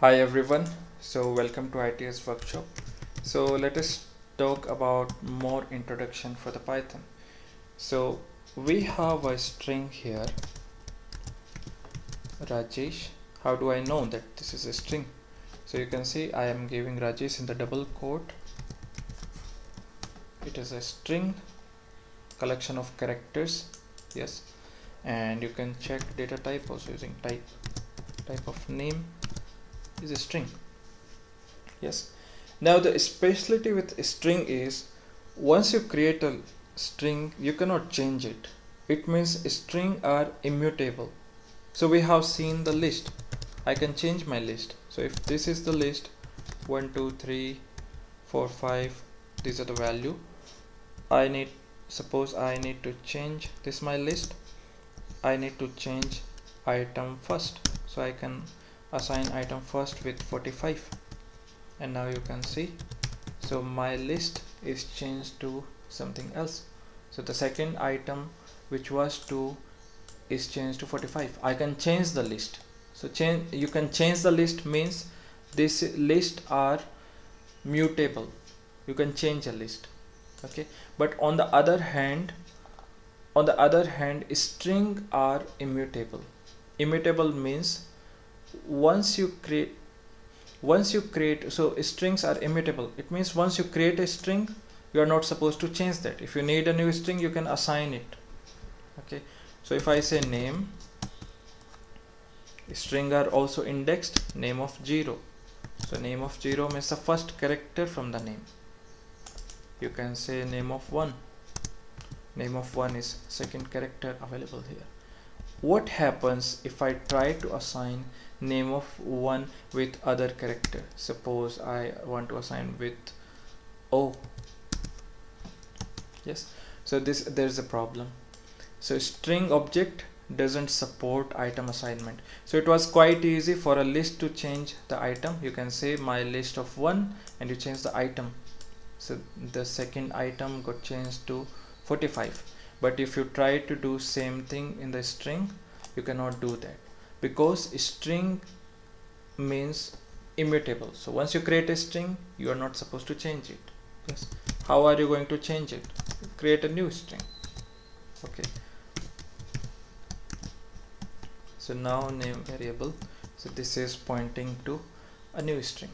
Hi everyone, so welcome to ITS workshop. So let us talk about more introduction for the Python. So we have a string here, Rajesh. How do I know that this is a string? So you can see I am giving Rajesh in the double quote. It is a string collection of characters, yes, and you can check data type also using type of name is a string. Yes. Now the specialty with a string is once you create a string, you cannot change it. It means string are immutable. So we have seen the list. I can change my list. So if this is the list 1, 2, 3, 4, 5, these are the value. Suppose I need to change this my list. I need to change item first. So I can assign item first with 45. And now you can see, so my list is changed to something else. So the second item which was 2 is changed to 45. I can change the list. So you can change the list means this list are mutable. You can change a list, okay? But on the other hand string are immutable. Immutable means once you create, so strings are immutable. It means once you create a string, you are not supposed to change that. If you need a new string, you can assign it, okay? So if I say name, string are also indexed name of 0. So name of 0 means the first character from the name. You can say name of 1. Name of 1 is second character available here. What happens if I try to assign name of 1 with other character? Suppose I want to assign with O. Yes, so there's a problem. So string object doesn't support item assignment. So it was quite easy for a list to change the item. You can say my list of 1 and you change the item. So the second item got changed to 45. But if you try to do same thing in the string, you cannot do that because string means immutable. So once you create a string, you are not supposed to change it. Yes. How are you going to change it? Create a new string. Okay. So now name variable. So this is pointing to a new string.